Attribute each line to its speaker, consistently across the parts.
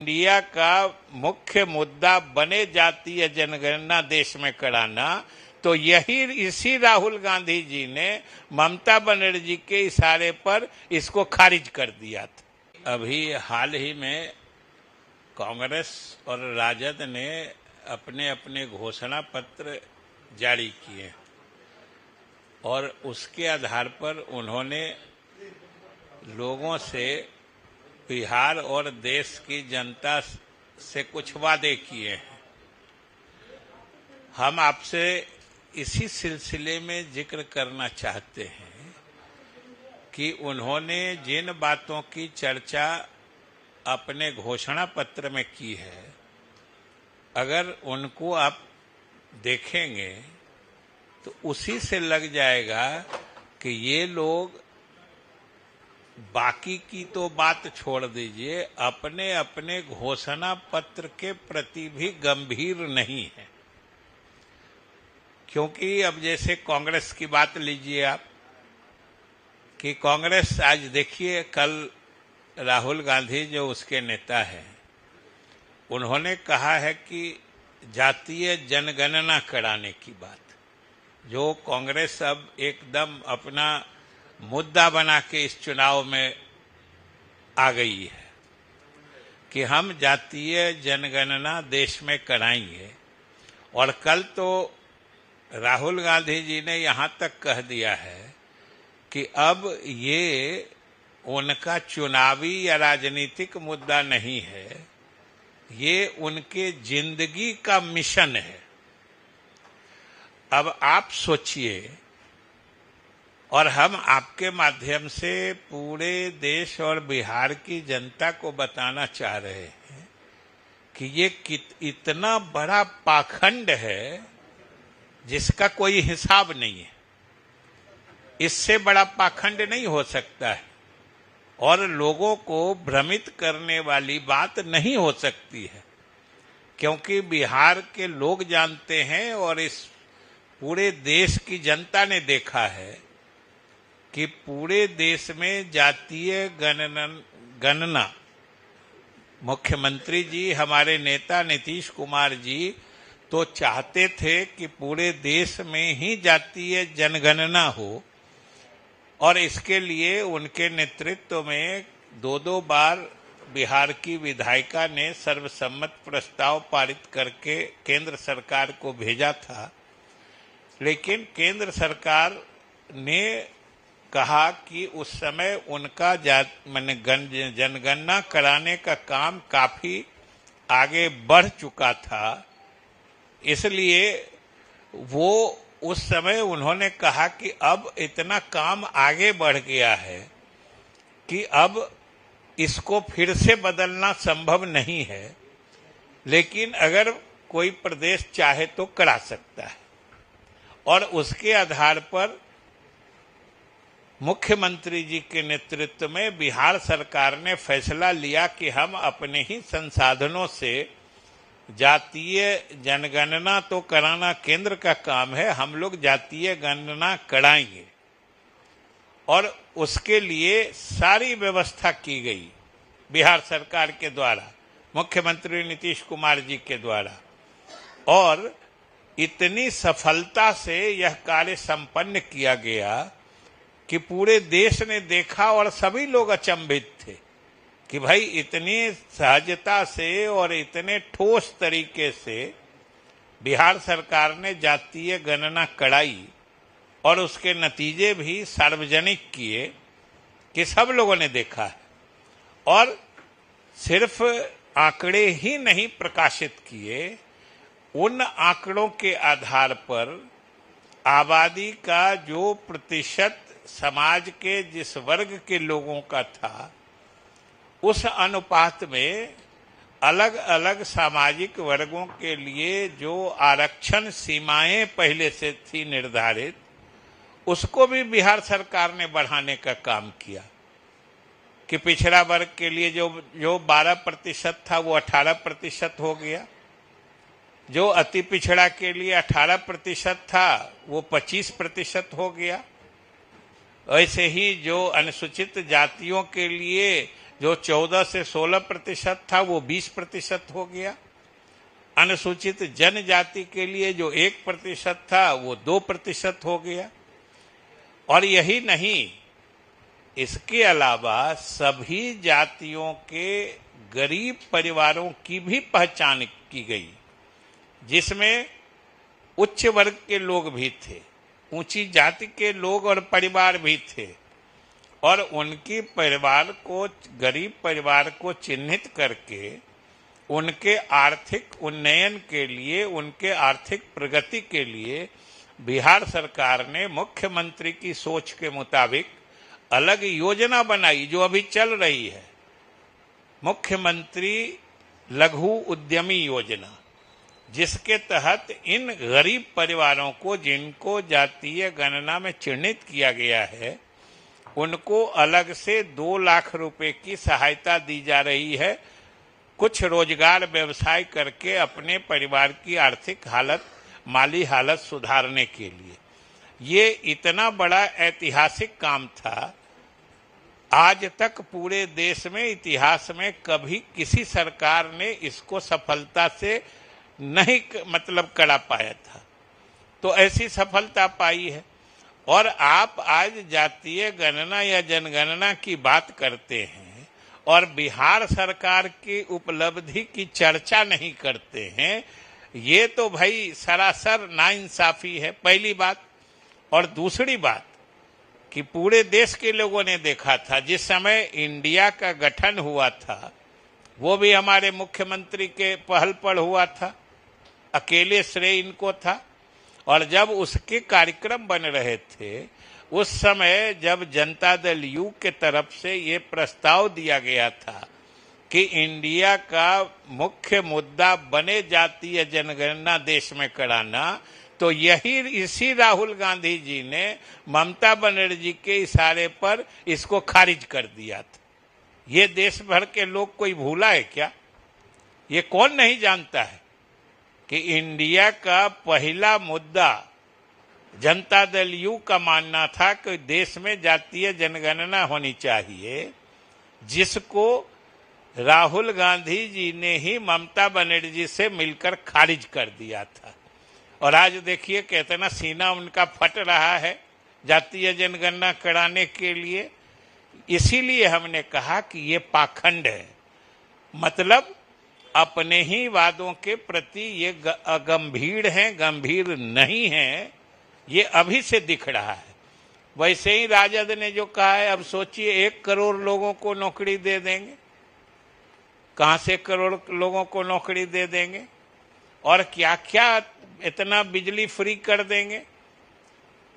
Speaker 1: India का मुख्य मुद्दा बने जातीय जनगणना देश में कराना, तो यही इसी राहुल गांधी जी ने ममता बनर्जी के इशारे पर इसको खारिज कर दिया था। अभी हाल ही में कांग्रेस और राजद ने अपने अपने घोषणा पत्र जारी किए और उसके आधार पर उन्होंने लोगों से, बिहार और देश की जनता से कुछ वादे किए हैं। हम आपसे इसी सिलसिले में जिक्र करना चाहते हैं कि उन्होंने जिन बातों की चर्चा अपने घोषणा पत्र में की है, अगर उनको आप देखेंगे तो उसी से लग जाएगा कि ये लोग बाकी की तो बात छोड़ दीजिए, अपने अपने घोषणा पत्र के प्रति भी गंभीर नहीं है। क्योंकि अब जैसे कांग्रेस की बात लीजिए आप, कि कांग्रेस आज देखिए, कल राहुल गांधी जो उसके नेता हैं, उन्होंने कहा है कि जातीय जनगणना कराने की बात, जो कांग्रेस अब एकदम अपना मुद्दा बना के इस चुनाव में आ गई है कि हम जातीय जनगणना देश में कराएंगे। और कल तो राहुल गांधी जी ने यहां तक कह दिया है कि अब ये उनका चुनावी या राजनीतिक मुद्दा नहीं है, ये उनके जिंदगी का मिशन है। अब आप सोचिए, और हम आपके माध्यम से पूरे देश और बिहार की जनता को बताना चाह रहे हैं कि ये इतना बड़ा पाखंड है जिसका कोई हिसाब नहीं है। इससे बड़ा पाखंड नहीं हो सकता है और लोगों को भ्रमित करने वाली बात नहीं हो सकती है, क्योंकि बिहार के लोग जानते हैं और इस पूरे देश की जनता ने देखा है कि पूरे देश में जातीय गणना मुख्यमंत्री जी, हमारे नेता नीतीश कुमार जी तो चाहते थे कि पूरे देश में ही जातीय जनगणना हो, और इसके लिए उनके नेतृत्व में दो बार बिहार की विधायिका ने सर्वसम्मत प्रस्ताव पारित करके केंद्र सरकार को भेजा था। लेकिन केंद्र सरकार ने कहा कि उस समय उनका जनगणना कराने का काम काफी आगे बढ़ चुका था, इसलिए वो उस समय उन्होंने कहा कि अब इतना काम आगे बढ़ गया है कि अब इसको फिर से बदलना संभव नहीं है, लेकिन अगर कोई प्रदेश चाहे तो करा सकता है। और उसके आधार पर मुख्यमंत्री जी के नेतृत्व में बिहार सरकार ने फैसला लिया कि हम अपने ही संसाधनों से जातीय जनगणना तो कराना केंद्र का काम है, हम लोग जातीय गणना कराएंगे। और उसके लिए सारी व्यवस्था की गई बिहार सरकार के द्वारा, मुख्यमंत्री नीतीश कुमार जी के द्वारा, और इतनी सफलता से यह कार्य संपन्न किया गया कि पूरे देश ने देखा और सभी लोग अचंभित थे कि भाई इतनी सहजता से और इतने ठोस तरीके से बिहार सरकार ने जातीय गणना कराई और उसके नतीजे भी सार्वजनिक किए कि सब लोगों ने देखा है। और सिर्फ आंकड़े ही नहीं प्रकाशित किए, उन आंकड़ों के आधार पर आबादी का जो प्रतिशत समाज के जिस वर्ग के लोगों का था, उस अनुपात में अलग अलग सामाजिक वर्गों के लिए जो आरक्षण सीमाएं पहले से थी निर्धारित, उसको भी बिहार सरकार ने बढ़ाने का काम किया कि पिछड़ा वर्ग के लिए जो 12% था वो 18% हो गया, जो अति पिछड़ा के लिए 18% था वो 25% हो गया। ऐसे ही जो अनुसूचित जातियों के लिए जो 14 से 16% था वो 20% हो गया। अनुसूचित जनजाति के लिए जो 1% था वो 2% हो गया। और यही नहीं, इसके अलावा सभी जातियों के गरीब परिवारों की भी पहचान की गई, जिसमें उच्च वर्ग के लोग भी थे, ऊंची जाति के लोग और परिवार भी थे। और उनकी परिवार को, गरीब परिवार को चिन्हित करके उनके आर्थिक उन्नयन के लिए, उनके आर्थिक प्रगति के लिए बिहार सरकार ने मुख्यमंत्री की सोच के मुताबिक अलग योजना बनाई, जो अभी चल रही है, मुख्यमंत्री लघु उद्यमी योजना, जिसके तहत इन गरीब परिवारों को, जिनको जातीय गणना में चिन्हित किया गया है, उनको अलग से 2 लाख रुपए की सहायता दी जा रही है, कुछ रोजगार व्यवसाय करके अपने परिवार की आर्थिक हालत, माली हालत सुधारने के लिए। ये इतना बड़ा ऐतिहासिक काम था, आज तक पूरे देश में, इतिहास में कभी किसी सरकार ने इसको सफलता से नहीं करा पाया था। तो ऐसी सफलता पाई है। और आप आज जातीय गणना या जनगणना की बात करते हैं और बिहार सरकार की उपलब्धि की चर्चा नहीं करते हैं, ये तो भाई सरासर नाइंसाफी है, पहली बात। और दूसरी बात कि पूरे देश के लोगों ने देखा था, जिस समय इंडिया का गठन हुआ था वो भी हमारे मुख्यमंत्री के पहल पर हुआ था, अकेले श्रेय इनको था। और जब उसके कार्यक्रम बन रहे थे, उस समय जब जनता दल यू के तरफ से ये प्रस्ताव दिया गया था कि इंडिया का मुख्य मुद्दा बने जातीय जनगणना देश में कराना, तो इसी राहुल गांधी जी ने ममता बनर्जी के इशारे पर इसको खारिज कर दिया था। ये देश भर के लोग कोई भूला है क्या? ये कौन नहीं जानता है कि इंडिया का पहला मुद्दा, जनता दल यू का मानना था कि देश में जातीय जनगणना होनी चाहिए, जिसको राहुल गांधी जी ने ही ममता बनर्जी से मिलकर खारिज कर दिया था। और आज देखिए कितना सीना उनका फट रहा है जातीय जनगणना कराने के लिए। इसीलिए हमने कहा कि ये पाखंड है, मतलब अपने ही वादों के प्रति ये गंभीर हैं, गंभीर नहीं हैं, ये अभी से दिख रहा है। वैसे ही राजद ने जो कहा है, अब सोचिए 1 करोड़ लोगों को नौकरी दे देंगे, कहां से 1 करोड़ लोगों को नौकरी दे देंगे, और क्या क्या इतना बिजली फ्री कर देंगे।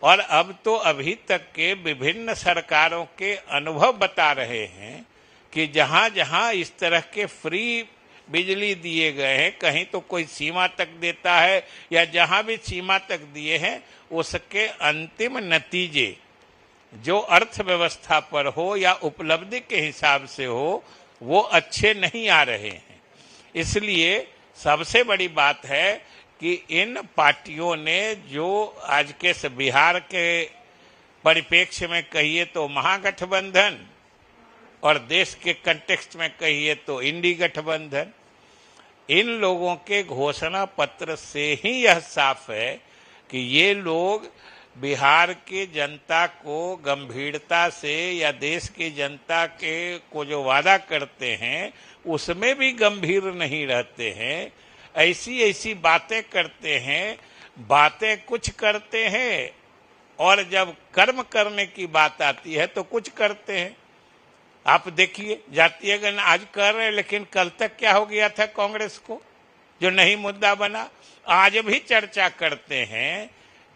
Speaker 1: और अब तो अभी तक के विभिन्न सरकारों के अनुभव बता रहे हैं कि जहां जहां इस तरह के फ्री बिजली दिए गए हैं, कहीं तो कोई सीमा तक देता है, या जहां भी सीमा तक दिए हैं उसके अंतिम नतीजे जो अर्थव्यवस्था पर हो या उपलब्धि के हिसाब से हो, वो अच्छे नहीं आ रहे हैं। इसलिए सबसे बड़ी बात है कि इन पार्टियों ने जो आज के बिहार के परिप्रेक्ष्य में कहिए तो महागठबंधन, और देश के कंटेक्स्ट में कहिए तो इंडी गठबंधन, इन लोगों के घोषणा पत्र से ही यह साफ है कि ये लोग बिहार की जनता को गंभीरता से, या देश की जनता के को जो वादा करते हैं उसमें भी गंभीर नहीं रहते हैं। ऐसी ऐसी बातें करते हैं, बातें कुछ करते हैं, और जब कर्म करने की बात आती है तो कुछ करते हैं। आप देखिए जातीय गणना आज कर रहे हैं, लेकिन कल तक क्या हो गया था कांग्रेस को, जो नहीं मुद्दा बना, आज भी चर्चा करते हैं।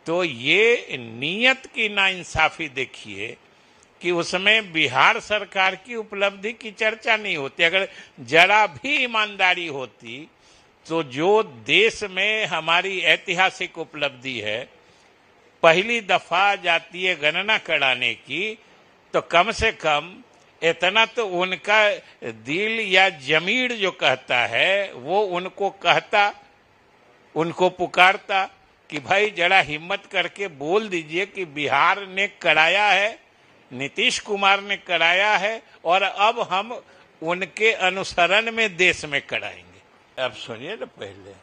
Speaker 1: तो ये नीयत की नाइंसाफी देखिए कि उसमें बिहार सरकार की उपलब्धि की चर्चा नहीं होती। अगर जरा भी ईमानदारी होती तो जो देश में हमारी ऐतिहासिक उपलब्धि है, पहली दफा जातीय गणना कराने की, तो कम से कम इतना तो उनका दिल या जमीर जो कहता है वो उनको कहता, उनको पुकारता कि भाई जरा हिम्मत करके बोल दीजिए कि बिहार ने कराया है, नीतीश कुमार ने कराया है, और अब हम उनके अनुसरण में देश में कराएंगे। अब सुनिए ना, पहले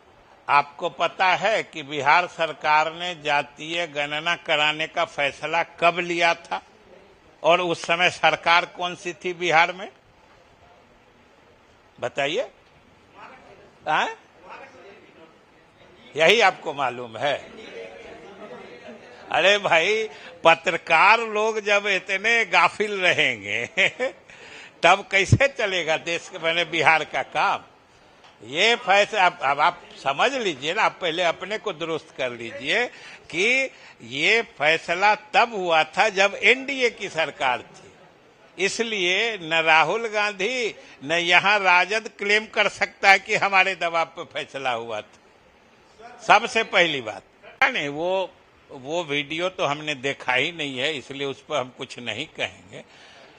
Speaker 1: आपको पता है कि बिहार सरकार ने जातीय गणना कराने का फैसला कब लिया था और उस समय सरकार कौन सी थी बिहार में? बताइए। यही आपको मालूम है? अरे भाई, पत्रकार लोग जब इतने गाफिल रहेंगे तब कैसे चलेगा देश के बने बिहार का काम? ये फैसला अब आप समझ लीजिए ना, आप पहले अपने को दुरुस्त कर लीजिए कि ये फैसला तब हुआ था जब एनडीए की सरकार थी, इसलिए न राहुल गांधी न यहाँ राजद क्लेम कर सकता है कि हमारे दबाव पे फैसला हुआ था। सबसे पहली बात नहीं, वो वीडियो तो हमने देखा ही नहीं है, इसलिए उस पर हम कुछ नहीं कहेंगे।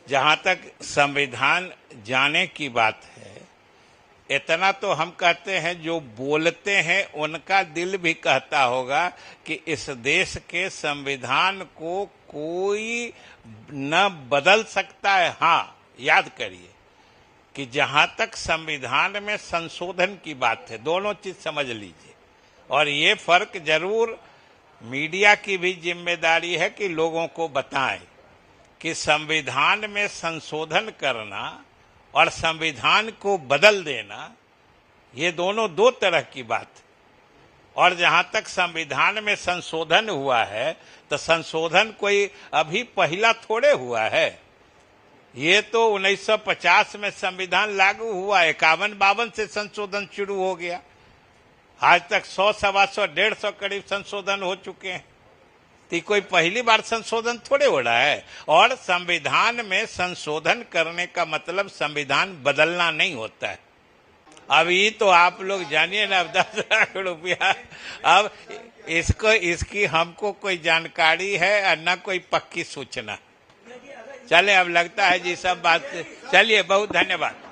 Speaker 1: जहां तक संविधान जाने की बात है, इतना तो हम कहते हैं, जो बोलते हैं उनका दिल भी कहता होगा कि इस देश के संविधान को कोई न बदल सकता है। हाँ, याद करिए कि जहां तक संविधान में संशोधन की बात है, दोनों चीज समझ लीजिए। और ये फर्क जरूर मीडिया की भी जिम्मेदारी है कि लोगों को बताएं कि संविधान में संशोधन करना और संविधान को बदल देना, ये दोनों दो तरह की बात है। और जहां तक संविधान में संशोधन हुआ है, तो संशोधन कोई अभी पहला थोड़े हुआ है। ये तो 1950 में संविधान लागू हुआ, 51-52 से संशोधन शुरू हो गया। आज तक 100, 125, 150 करीब संशोधन हो चुके हैं। तो कोई पहली बार संशोधन थोड़े हो रहा है। और संविधान में संशोधन करने का मतलब संविधान बदलना नहीं होता है। अब ये तो आप लोग जानिए ना, अब 10 लाख रुपया, अब इसकी हमको कोई जानकारी है और न कोई पक्की सूचना। चले, अब लगता है जी सब बात। चलिए, बहुत धन्यवाद।